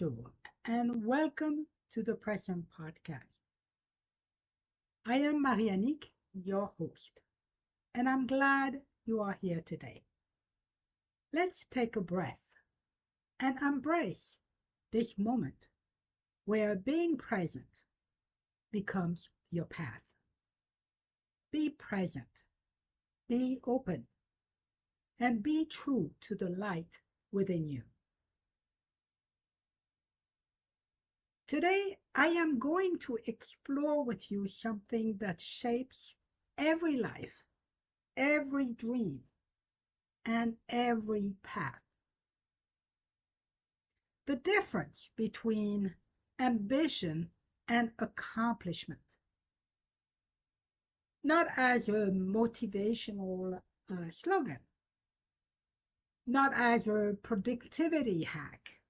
Bonjour, and welcome to the Present Podcast. I am Marie-Annick, your host, and I'm glad you are here today. Let's take a breath and embrace this moment where being present becomes your path. Be present, be open, and be true to the light within you. Today, I am going to explore with you something that shapes every life, every dream, and every path. The difference between ambition and accomplishment. Not as a motivational slogan, not as a productivity hack,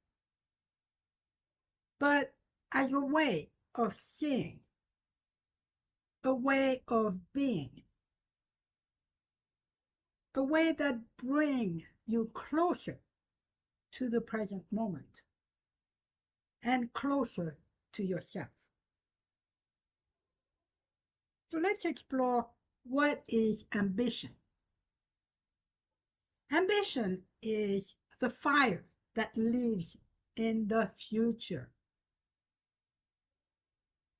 but as a way of seeing, a way of being, a way that brings you closer to the present moment and closer to yourself. So let's explore what is ambition. Ambition is the fire that lives in the future.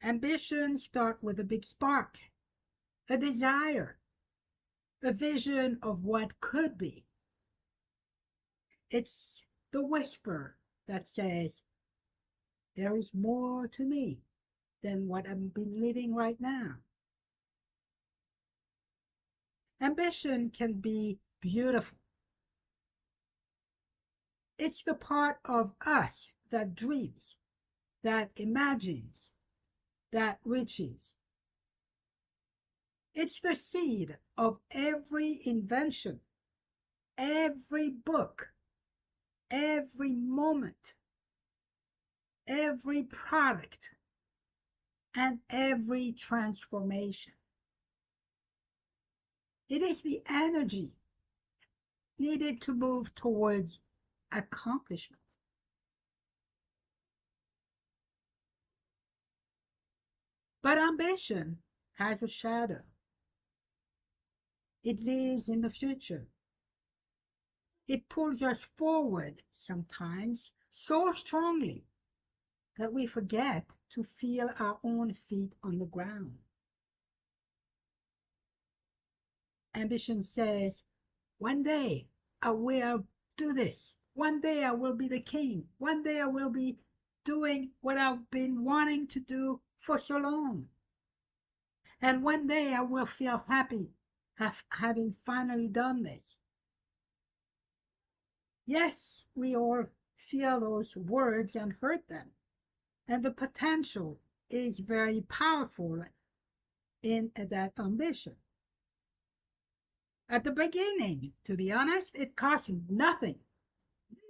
Ambition starts with a big spark, a desire, a vision of what could be. It's the whisper that says, there is more to me than what I've been living right now. Ambition can be beautiful. It's the part of us that dreams, that imagines, that reaches. It's the seed of every invention, every book, every moment, every product, and every transformation. It is the energy needed to move towards accomplishment. But ambition has a shadow. It lives in the future. It pulls us forward sometimes so strongly that we forget to feel our own feet on the ground. Ambition says, one day I will do this. One day I will be the king. One day I will be doing what I've been wanting to do for so long. And one day I will feel happy having finally done this. Yes, we all feel those words and heard them. And the potential is very powerful in that ambition. At the beginning, to be honest, it costs nothing.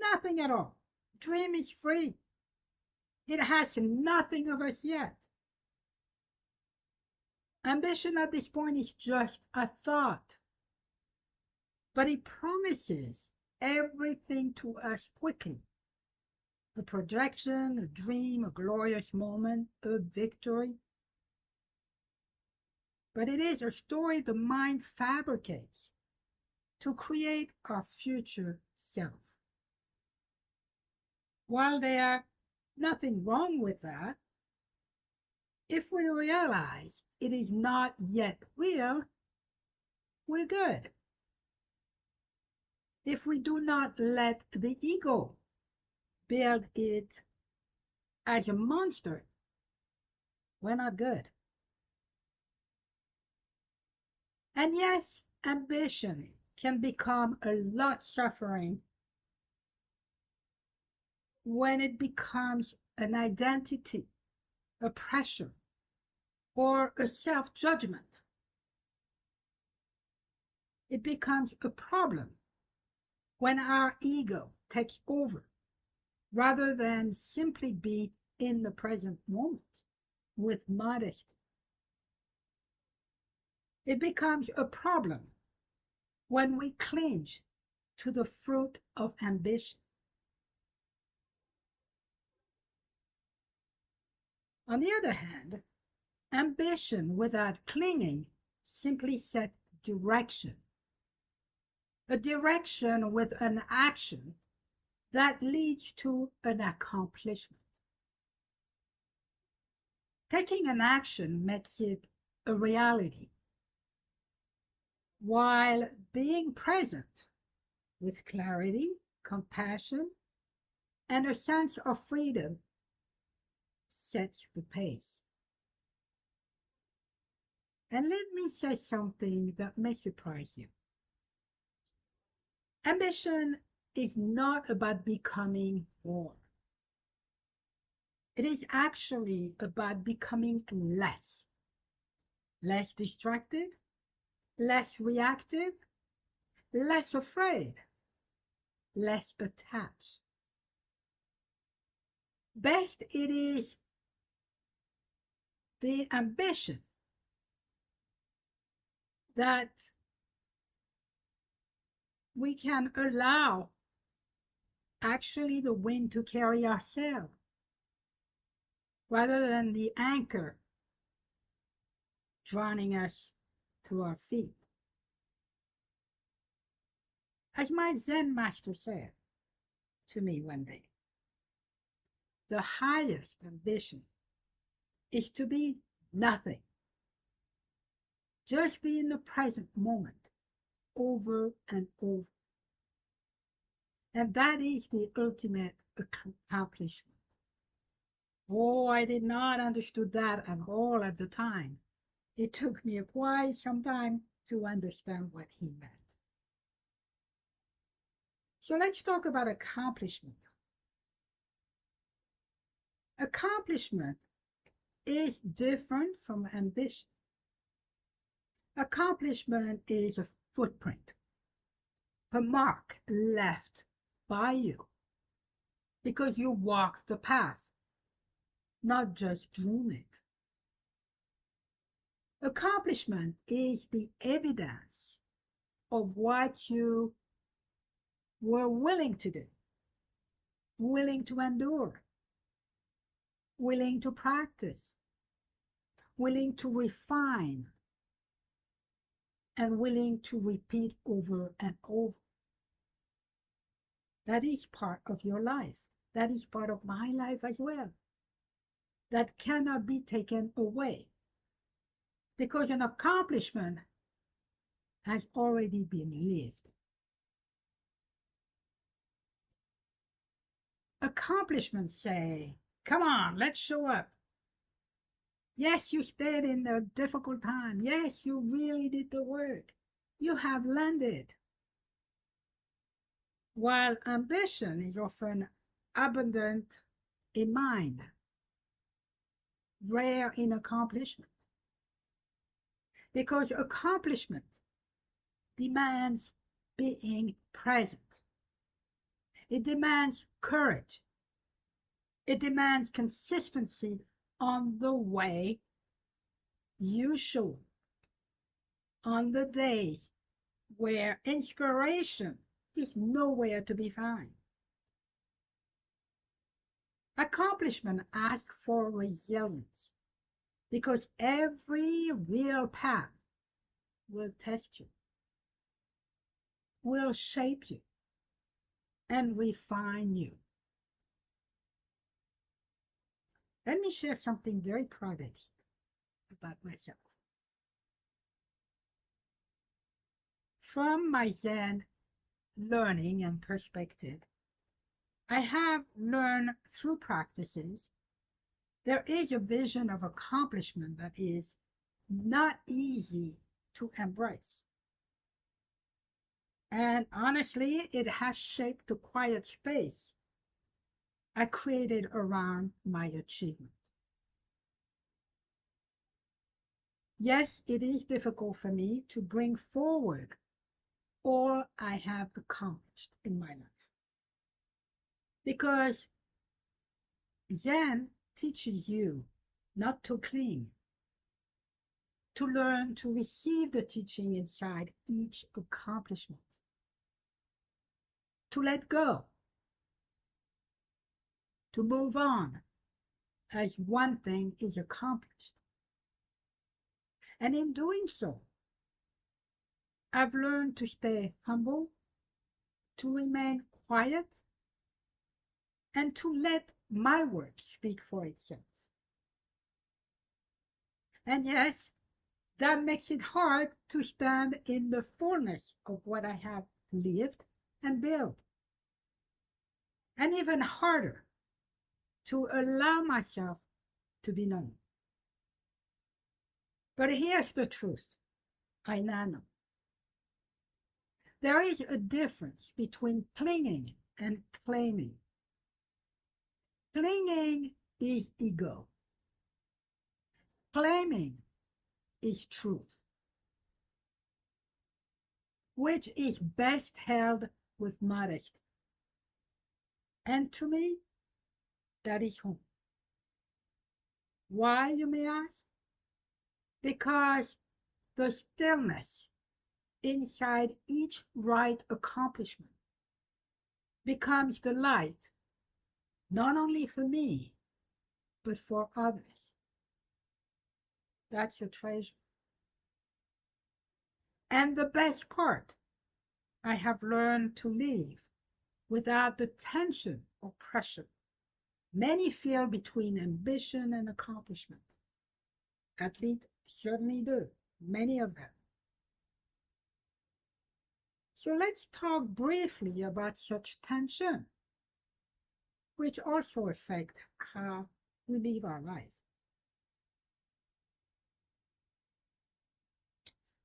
Nothing at all. Dream is free. It has nothing of us yet. Ambition at this point is just a thought. But it promises everything to us quickly. A projection, a dream, a glorious moment, a victory. But it is a story the mind fabricates to create our future self. While there's nothing wrong with that, if we realize it is not yet real, we're good. If we do not let the ego build it as a monster, we're not good. And yes, ambition can become a lot suffering when it becomes an identity, a pressure, or a self-judgment. It becomes a problem when our ego takes over rather than simply be in the present moment with modesty. It becomes a problem when we cling to the fruit of ambition. On the other hand, ambition without clinging simply sets direction, a direction with an action that leads to an accomplishment. Taking an action makes it a reality, while being present with clarity, compassion, and a sense of freedom sets the pace. And let me say something that may surprise you. Ambition is not about becoming more. It is actually about becoming less distracted, less reactive, less afraid, less attached. Best it is the ambition that we can allow actually the wind to carry our sail rather than the anchor drowning us to our feet. As my Zen master said to me one day, the highest ambition is to be nothing. Just be in the present moment over and over. And that is the ultimate accomplishment. Oh, I did not understand that at all at the time. It took me quite some time to understand what he meant. So let's talk about accomplishment. Accomplishment is different from ambition. Accomplishment is a footprint, a mark left by you because you walk the path, not just dream it. Accomplishment is the evidence of what you were willing to do, willing to endure, willing to practice, willing to refine, and willing to repeat over and over. That is part of your life. That is part of my life as well. That cannot be taken away because an accomplishment has already been lived. Accomplishments say, come on, let's show up. Yes, you stayed in a difficult time. Yes, you really did the work. You have landed. While ambition is often abundant in mind, rare in accomplishment. Because accomplishment demands being present. It demands courage. It demands consistency on the way you show, on the days where inspiration is nowhere to be found. Accomplishment asks for resilience because every real path will test you, will shape you, and refine you. Let me share something very private about myself. From my Zen learning and perspective, I have learned through practices there is a vision of accomplishment that is not easy to embrace. And honestly, it has shaped the quiet space I created around my achievement. Yes, it is difficult for me to bring forward all I have accomplished in my life. Because Zen teaches you not to cling, to learn to receive the teaching inside each accomplishment, to let go, to move on, as one thing is accomplished. And in doing so, I've learned to stay humble, to remain quiet, and to let my work speak for itself. And yes, that makes it hard to stand in the fullness of what I have lived and built. And even harder to allow myself to be known. But here's the truth I now know. There is a difference between clinging and claiming. Clinging is ego. Claiming is truth, which is best held with modesty. And to me, that is home. Why, you may ask? Because the stillness inside each right accomplishment becomes the light, not only for me, but for others. That's a treasure. And the best part, I have learned to live without the tension or pressure many feel between ambition and accomplishment. Athletes certainly do, many of them. So let's talk briefly about such tension, which also affect how we live our life.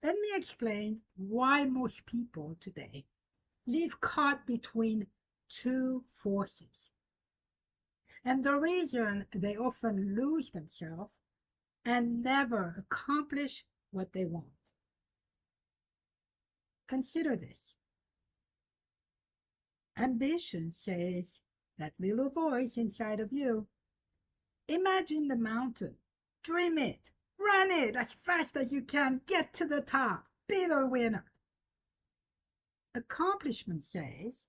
Let me explain why most people today live caught between two forces, and the reason they often lose themselves and never accomplish what they want. Consider this. Ambition says, that little voice inside of you, imagine the mountain, dream it, run it as fast as you can, get to the top, be the winner. Accomplishment says,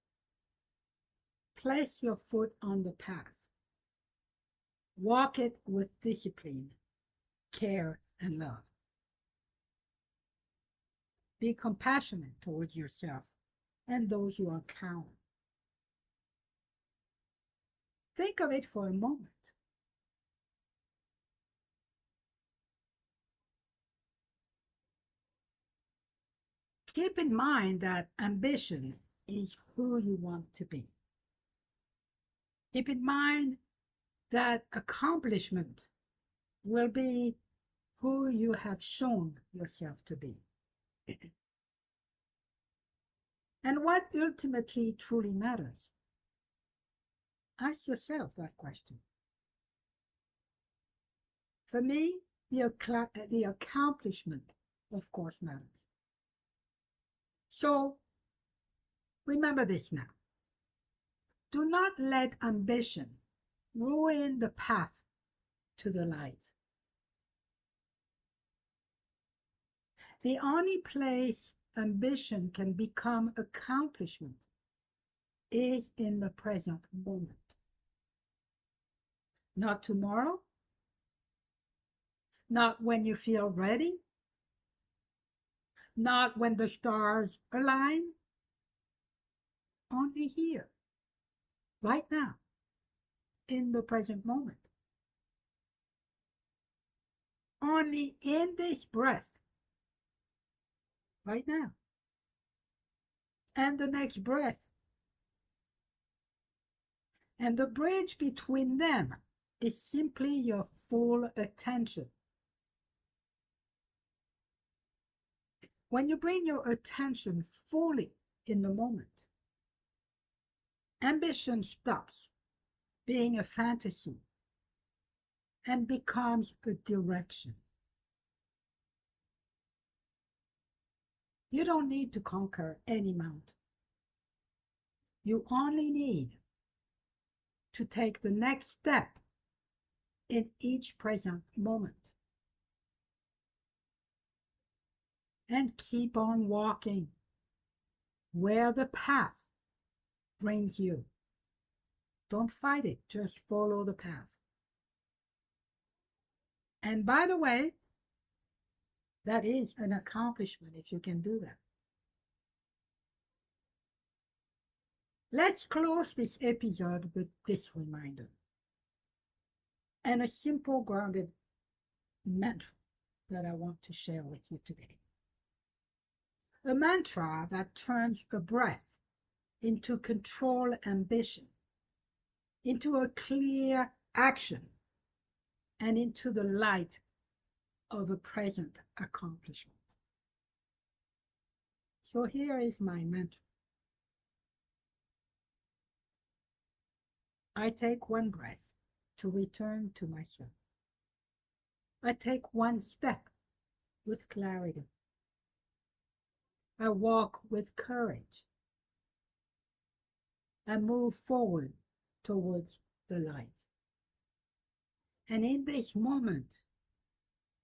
place your foot on the path, walk it with discipline, care, and love. Be compassionate towards yourself and those you encounter. Think of it for a moment. Keep in mind that ambition is who you want to be. Keep in mind that accomplishment will be who you have shown yourself to be. And what ultimately truly matters? Ask yourself that question. For me, the accomplishment, of course, matters. So remember this now. Do not let ambition ruin the path to the light. The only place ambition can become accomplishment is in the present moment. Not tomorrow, not when you feel ready, not when the stars align, only here, right now, in the present moment. Only in this breath, right now, and the next breath. And the bridge between them is simply your full attention. When you bring your attention fully in the moment, ambition stops being a fantasy and becomes a direction. You don't need to conquer any mountain. You only need to take the next step in each present moment. And keep on walking where the path brings you. Don't fight it, just follow the path. And by the way, that is an accomplishment if you can do that. Let's close this episode with this reminder and a simple grounded mantra that I want to share with you today. A mantra that turns the breath into controlled ambition, into a clear action, and into the light of a present accomplishment. So here is my mantra. I take one breath to return to myself. I take one step with clarity. I walk with courage. I move forward towards the light. And in this moment,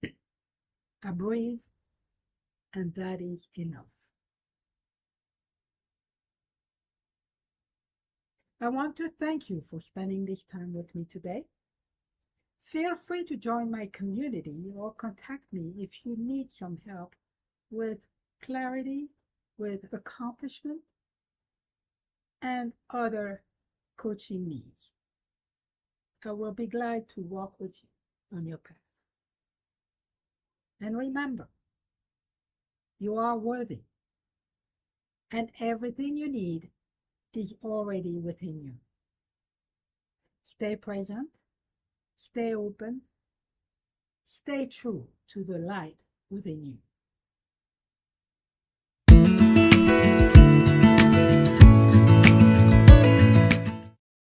I breathe, and that is enough. I want to thank you for spending this time with me today. Feel free to join my community or contact me if you need some help with clarity, with accomplishment, and other coaching needs. I will be glad to walk with you on your path. And remember, you are worthy, and everything you need is already within you. Stay present, stay open, stay true to the light within you.